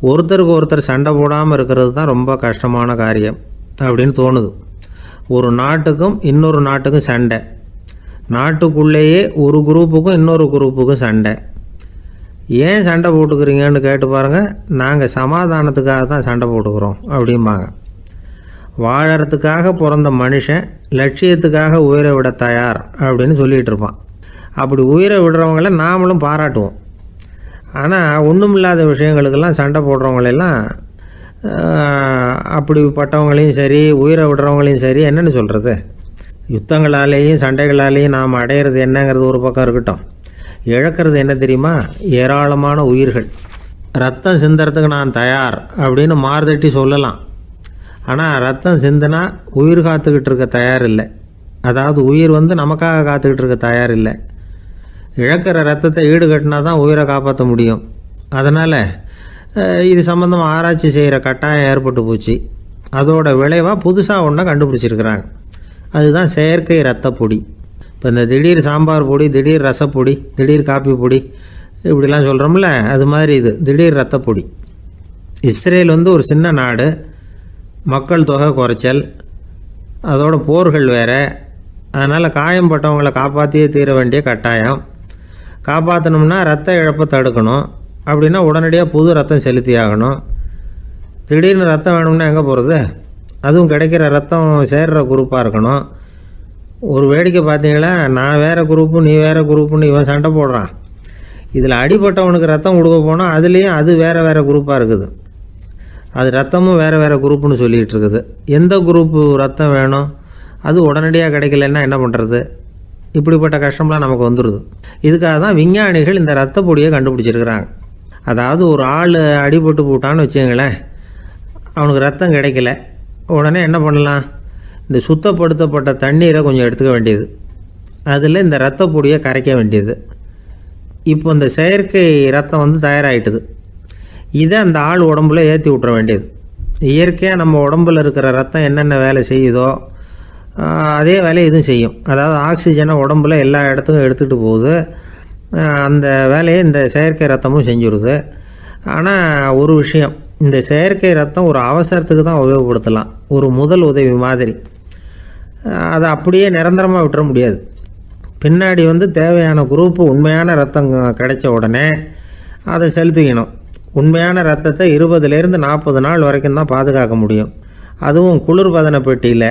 A: ஒருத்தருக்கு ஒருத்தர் சண்டை போடாமல் இருக்கிறது தான் ரொம்ப கஷ்டமான காரியம் அப்படின்னு தோணுது. ஒரு நாட்டுக்கும் இன்னொரு நாட்டுக்கும் சண்டை, நாட்டுக்குள்ளேயே ஒரு குரூப்புக்கும் இன்னொரு குரூப்புக்கும் சண்டை. ஏன் சண்டை போட்டுக்கிறீங்கன்னு கேட்டு பாருங்கள். நாங்கள் சமாதானத்துக்காக தான் சண்டை போட்டுக்கிறோம் அப்படிம்பாங்க. வாழறதுக்காக பிறந்த மனுஷன் லட்சியத்துக்காக உயிரை விட தயார் அப்படின்னு சொல்லிகிட்டு இருப்பான். அப்படி உயிரை விடுறவங்கள நாமளும் பாராட்டுவோம். ஆனால் ஒன்றுமில்லாத விஷயங்களுக்கெல்லாம் சண்டை போடுறவங்களெல்லாம், அப்படிப்பட்டவங்களையும் சரி உயிரை விடுறவங்களையும் சரி என்னென்னு சொல்கிறது, யுத்தங்களாலேயும் சண்டைகளாலேயும் நாம் அடையிறது என்னங்கிறது ஒரு பக்கம் இருக்கட்டும், இழக்கிறது என்ன தெரியுமா, ஏராளமான உயிர்கள். ரத்தம் சிந்துறதுக்கு நான் தயார் அப்படின்னு மார்தட்டி சொல்லலாம். ஆனால் ரத்தம் சிந்தினா உயிர் காத்துக்கிட்டு இருக்க தயார் இல்லை. அதாவது உயிர் நமக்காக காத்துக்கிட்டு இருக்க தயார் இல்லை. இழக்கிற ரத்தத்தை ஈடுகட்டினா தான் உயிரை காப்பாற்ற முடியும். அதனால் இது சம்மந்தமாக ஆராய்ச்சி செய்கிற கட்டாயம் ஏற்பட்டு போச்சு. அதோட விளைவாக புதுசாக ஒன்றை கண்டுபிடிச்சிருக்கிறாங்க. அதுதான் செயற்கை ரத்த பொடி. இப்போ இந்த திடீர் சாம்பார் பொடி, திடீர் ரசப்பொடி, திடீர் காப்பி பொடி இப்படிலாம் சொல்கிறோம்ல, அது மாதிரி இது திடீர் ரத்த பொடி. இஸ்ரேல் ஒரு சின்ன நாடு, மக்கள் தொகை குறைச்சல், அதோட போர்கள் வேறு. அதனால் காயம்பட்டவங்களை காப்பாற்றியே தீர வேண்டிய கட்டாயம். காப்பாற்றணும்னா ரத்த இழப்பை தடுக்கணும். அப்படின்னா உடனடியாக புது ரத்தம் செலுத்தி ஆகணும். திடீர்னு ரத்தம் வேணும்னா எங்கே போகிறது? அதுவும் கிடைக்கிற ரத்தம் சேர்கிற குரூப்பாக இருக்கணும். ஒரு வேடிக்கை பார்த்தீங்களா, நான் வேறு குரூப்பு நீ வேறு குரூப்புன்னு இவன் சண்டை போடுறான். இதில் அடிப்பட்டவனுக்கு ரத்தம் கொடுக்க போனால் அதுலேயும் அது வேறு வேறு குரூப்பாக இருக்குது. அது ரத்தமும் வேறு வேறு குரூப்புன்னு சொல்லிகிட்டு இருக்குது. எந்த குரூப்பு ரத்தம் வேணும், அது உடனடியாக கிடைக்கலன்னா என்ன பண்ணுறது? இப்படிப்பட்ட கஷ்டம்லாம் நமக்கு வந்துடுது. இதுக்காக தான் விஞ்ஞானிகள் இந்த ரத்த பொடியை கண்டுபிடிச்சிருக்கிறாங்க. அதாவது ஒரு ஆள் அடிபட்டு போட்டான்னு வச்சுங்களேன், அவனுக்கு ரத்தம் கிடைக்கல, உடனே என்ன பண்ணலாம், இந்த சுத்தப்படுத்தப்பட்ட தண்ணீரை கொஞ்சம் எடுத்துக்க வேண்டியது, அதில் இந்த ரத்த பொடியை கரைக்க வேண்டியது. இப்போ இந்த செயற்கை ரத்தம் தயாராகிட்டுது. இதை அந்த ஆள் உடம்புல ஏற்றி விட்ற வேண்டியது. இயற்கையாக நம்ம உடம்பில் இருக்கிற ரத்தம் என்னென்ன வேலை செய்யுதோ அதே வேலையை இதுவும் செய்யும். அதாவது ஆக்சிஜனை உடம்புல எல்லா இடத்துக்கும் எடுத்துகிட்டு போகுது. அந்த வேலையை இந்த செயற்கை ரத்தமும் செஞ்சுருது. ஆனால் ஒரு விஷயம், இந்த செயற்கை ரத்தம் ஒரு அவசரத்துக்கு தான் உபயோகப்படுத்தலாம், ஒரு முதல் உதவி மாதிரி. அதை அப்படியே நிரந்தரமாக விட்டுற முடியாது. பின்னாடி தேவையான குரூப்பு உண்மையான ரத்தம் கிடைச்ச உடனே அதை செலுத்திக்கணும். உண்மையான ரத்தத்தை 20லேருந்து 40 நாள் வரைக்கும் தான் பாதுகாக்க முடியும். அதுவும் குளிர்பதன பெட்டியில்.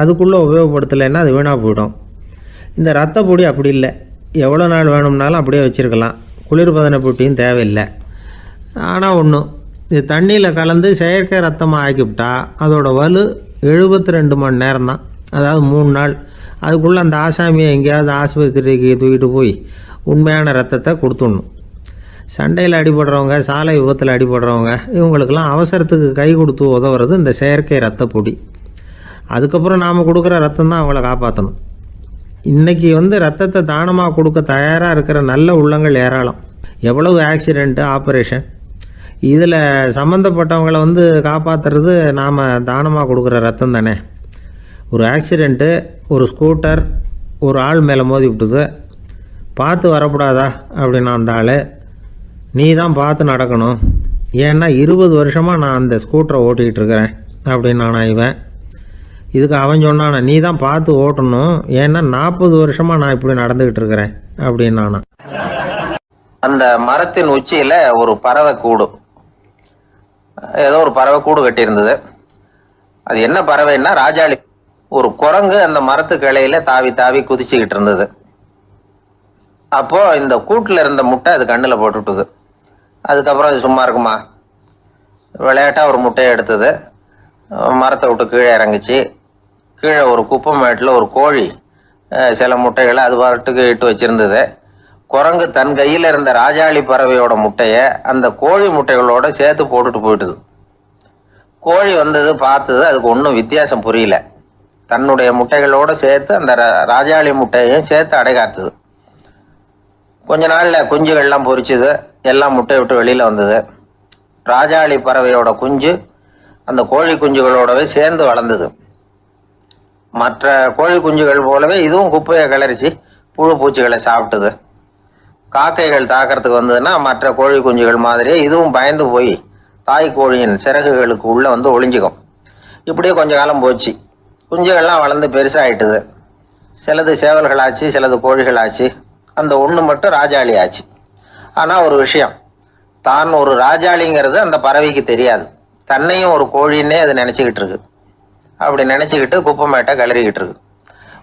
A: அதுக்குள்ளே உபயோகப்படுத்தலைன்னா அது வீணாக போயிடும். இந்த ரத்த பொடி அப்படி இல்லை, எவ்வளோ நாள் வேணும்னாலும் அப்படியே வச்சுருக்கலாம். குளிர்பதன பெட்டியும் தேவையில்லை. ஆனால் ஒன்று, இது தண்ணியில் கலந்து செயற்கை ரத்தமாக ஆக்கிவிட்டா அதோட வலு 72 மணி நேரம் தான், அதாவது 3 நாள். அதுக்குள்ளே அந்த ஆசாமியை எங்கேயாவது ஆஸ்பத்திரிக்கு தூக்கிட்டு போய் உண்மையான ரத்தத்தை கொடுத்துடணும். சண்டையில் அடிபடுறவங்க, சாலை விபத்தில் அடிபடுறவங்க, இவங்களுக்கெல்லாம் அவசரத்துக்கு கை கொடுத்து உதவுறது இந்த செயற்கை ரத்த பொடி. அதுக்கப்புறம் நாம் கொடுக்குற ரத்தம் தான் அவங்கள காப்பாற்றணும். இன்றைக்கி ரத்தத்தை தானமாக கொடுக்க தயாராக இருக்கிற நல்ல உள்ளங்கள் ஏராளம். எவ்வளவு ஆக்சிடெண்ட்டு, ஆப்ரேஷன், இதில் சம்மந்தப்பட்டவங்களை காப்பாற்றுறது நாம் தானமாக கொடுக்குற ரத்தம் தானே. ஒரு ஆக்சிடெண்ட்டு, ஒரு ஸ்கூட்டர் ஒரு ஆள் மேலே மோதி விட்டுது, பார்த்து வரக்கூடாதா அப்படின்னா அந்த ஆள், நீ தான் பார்த்து நடக்கணும், ஏன்னா 20 வருஷமாக நான் அந்த ஸ்கூட்டரை ஓட்டிகிட்டு இருக்கிறேன் அப்படின்னானா இவன். இதுக்கு அவன் சொன்னானா, நீ தான் பார்த்து ஓட்டணும், ஏன்னா 40 வருஷமாக நான் இப்படி நடந்துக்கிட்டு இருக்கிறேன் அப்படின்னானா.
B: அந்த மரத்தின் உச்சியில் ஒரு பறவை கூடு, ஏதோ ஒரு பறவை கூடு கட்டியிருந்தது. அது என்ன பறவைன்னா ராஜாளி. ஒரு குரங்கு அந்த மரத்து கிளையில தாவி தாவி குதிச்சுக்கிட்டு இருந்தது. அப்போ இந்த கூட்டில் இருந்த முட்டை அது கண்ணில் போட்டுவிட்டுது. அதுக்கப்புறம் அது சும்மா இருக்குமா, விளையாட்டாக ஒரு முட்டையை எடுத்தது, மரத்தை விட்டு கீழே இறங்குச்சு. கீழே ஒரு குப்பை மேட்டில் ஒரு கோழி சில முட்டைகளை அது பாட்டுக்கு இட்டு வச்சிருந்தது. குரங்கு தன் கையில் இருந்த ராஜாளி பறவையோட முட்டையை அந்த கோழி முட்டைகளோட சேர்த்து போட்டுட்டு போயிட்டுது. கோழி வந்தது, பார்த்தது, அதுக்கு ஒன்றும் வித்தியாசம் புரியல. தன்னுடைய முட்டைகளோடு சேர்த்து அந்த ராஜாளி முட்டையையும் சேர்த்து அடைகாத்துது. கொஞ்ச நாளில் குஞ்சுகள்லாம் பொரிச்சுது, எல்லாம் முட்டையை விட்டு வெளியில் வந்தது. ராஜாளி பறவையோட குஞ்சு அந்த கோழி குஞ்சுகளோடவே சேர்ந்து வளர்ந்தது. மற்ற கோழி குஞ்சுகள் போலவே இதுவும் குப்பையை கிளறிச்சு புழு பூச்சிகளை சாப்பிட்டுது. காக்கைகள் தாக்கிறதுக்கு வந்ததுன்னா மற்ற கோழி குஞ்சுகள் மாதிரியே இதுவும் பயந்து போய் தாய் கோழியின் சிறகுகளுக்கு உள்ளே ஒளிஞ்சிக்கும். இப்படியே கொஞ்ச காலம் போச்சு. குஞ்சுகள்லாம் வளர்ந்து பெருசாகிட்டுது. சிலது சேவல்களாச்சு, சிலது கோழிகளாச்சு. அந்த ஒன்று மட்டும் ராஜாளி ஆச்சு. ஆனால் ஒரு விஷயம், தான் ஒரு ராஜாளிங்கிறது அந்த பறவைக்கு தெரியாது. தன்னையும் ஒரு கோழின்னே அது நினச்சிக்கிட்டு இருக்கு. அப்படி நினச்சிக்கிட்டு குப்பை மேட்டை கிளறிக்கிட்டு இருக்கு.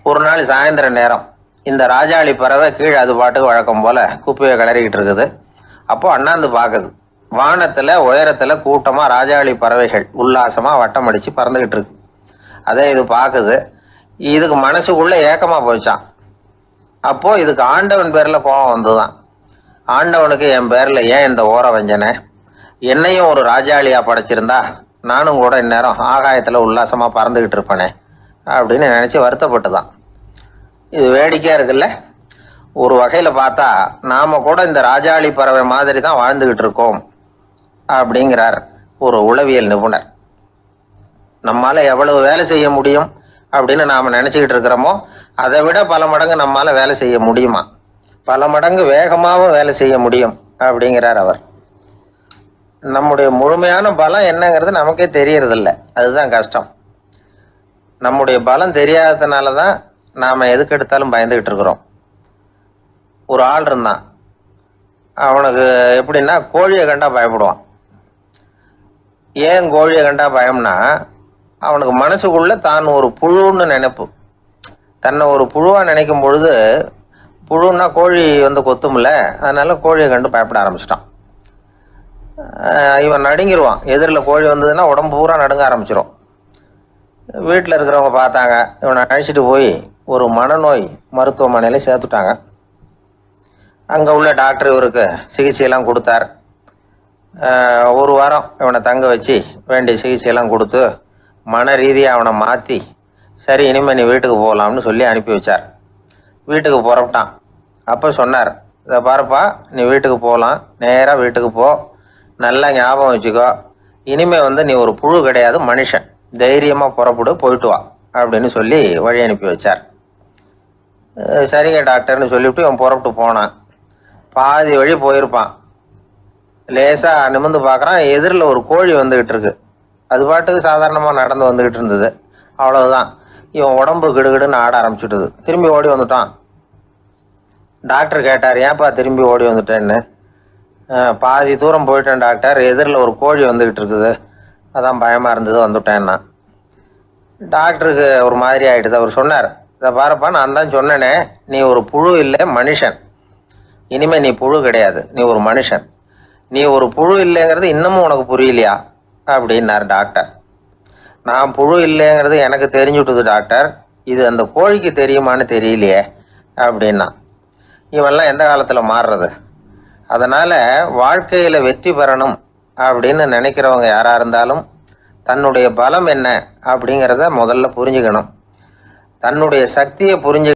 B: ஒரு நாள் சாயந்தர நேரம் இந்த ராஜாளி பறவை கீழே அது பாட்டுக்கு வழக்கம் போல் குப்பையை கிளறிக்கிட்டு இருக்குது. அப்போ அண்ணாந்து பார்க்குது. வானத்தில் உயரத்தில் கூட்டமாக ராஜாளி பறவைகள் உல்லாசமாக வட்டம் அடித்து பறந்துக்கிட்டு இருக்கு. அதே இது பார்க்குது. இதுக்கு மனசுக்குள்ளே ஏக்கமாக போச்சான். அப்போது இதுக்கு ஆண்டவன் பேரில் கோபம் வந்துதான். ஆண்டவனுக்கு என் பேரில் ஏன் இந்த ஓர வஞ்சனை, என்னையும் ஒரு ராஜாளியாக படைச்சிருந்தா நானும் கூட இந்நேரம் ஆகாயத்தில் உல்லாசமாக பறந்துக்கிட்டு இருப்பேனே அப்படின்னு நினச்சி வருத்தப்பட்டுதான். இது வேடிக்கையாக இருக்குல்ல. ஒரு வகையில் பார்த்தா நாம் கூட இந்த ராஜாளி பறவை மாதிரி தான் வாழ்ந்துக்கிட்டு இருக்கோம் அப்படிங்கிறார் ஒரு உளவியல் நிபுணர். நம்மால் எவ்வளவு வேலை செய்ய முடியும் அப்படின்னு நாம் நினச்சிக்கிட்டு இருக்கிறோமோ அதை விட பல மடங்கு நம்மால் வேலை செய்ய முடியுமா, பல மடங்கு வேகமாகவும் வேலை செய்ய முடியும் அப்படிங்கிறார் அவர். நம்முடைய முழுமையான பலம் என்னங்கிறது நமக்கே தெரியறதில்ல, அதுதான் கஷ்டம். நம்முடைய பலம் தெரியாததுனால தான் நாம் எதுக்கு எடுத்தாலும் பயந்துக்கிட்டு இருக்கிறோம். ஒரு ஆள் இருந்தான், அவனுக்கு எப்படின்னா கோழியை கண்டா பயப்படுவான். ஏன் கோழியை கண்டா பயம்னா, அவனுக்கு மனசுக்குள்ள தான் ஒரு புழுன்னு நினைப்பு. தன்னை ஒரு புழுவாக நினைக்கும் பொழுது, புழுன்னா கோழி கொத்தும்ல, அதனால கோழியை கண்டு பயப்பட ஆரம்பிச்சிட்டான். இவன் நடுங்கிடுவான். எதிரில் கோழி வந்ததுன்னா உடம்பு பூரா நடுங்க ஆரம்பிச்சிடும். வீட்டில் இருக்கிறவங்க பார்த்தாங்க. இவனை அழைச்சிட்டு போய் ஒரு மனநோய் மருத்துவமனையில் சேர்த்துட்டாங்க. அங்கே உள்ள டாக்டர் இவருக்கு சிகிச்சையெல்லாம் கொடுத்தார். ஒரு வாரம் இவனை தங்க வச்சு வேண்டிய சிகிச்சையெல்லாம் கொடுத்து மன ரீதியாக அவனை மாற்றி, சரி இனிமேல் நீ வீட்டுக்கு போகலாம்னு சொல்லி அனுப்பி வச்சார். வீட்டுக்கு புறப்பட்டான். அப்போ சொன்னார், இதை பாருப்பா, நீ வீட்டுக்கு போகலாம், நேராக வீட்டுக்கு போ, நல்லா ஞாபகம் வச்சுக்கோ, இனிமே நீ ஒரு புழு கிடையாது, மனுஷன். தைரியமா புறப்படு, போயிட்டு வா அப்படின்னு சொல்லி வழி அனுப்பி வச்சார். சரிங்க டாக்டர்னு சொல்லிவிட்டு இவன் புறப்பட்டு போனான். பாதி வழி போயிருப்பான். லேசா நிமிர்ந்து பார்க்கறான், எதிரில் ஒரு கோழி வந்துகிட்டு இருக்கு. அது பாட்டுக்கு சாதாரணமா நடந்து வந்துகிட்டு இருந்தது. அவ்வளவுதான், இவன் உடம்பு கிடுகிடுன்னு ஆட ஆரம்பிச்சுட்டுது. திரும்பி ஓடி வந்துட்டான். டாக்டர் கேட்டார், ஏன்பா திரும்பி ஓடி வந்துட்டேன்னு. பாதி தூரம் போயிட்டேன் டாக்டர், எதிரில் ஒரு கோழி வந்துகிட்டு இருக்குது, அதான் பயமா இருந்தது, வந்துட்டேன்னா. டாக்டருக்கு ஒரு மாதிரி ஆயிடுது. அவர் சொன்னார், இதை பாருப்பா, நான் தான் சொன்னேனே, நீ ஒரு புழு இல்லை, மனுஷன். இனிமே நீ புழு கிடையாது, நீ ஒரு மனுஷன். நீ ஒரு புழு இல்லைங்கிறது இன்னமும் உனக்கு புரியலையா அப்படின்னார் டாக்டர். நான் புழு இல்லைங்கிறது எனக்கு தெரிஞ்சுட்டுது டாக்டர், இது அந்த கோழிக்கு தெரியுமான்னு தெரியலையே அப்படின்னா. இவெல்லாம் எந்த காலத்துல மாறுறது? அதனால வாழ்க்கையில வெற்றி பெறணும் அப்படின்னு நினைக்கிறவங்க யாரா இருந்தாலும் தன்னுடைய பலம் என்ன அப்படிங்கிறத முதல்ல புரிஞ்சுக்கணும். தன்னுடைய சக்தியை புரிஞ்சு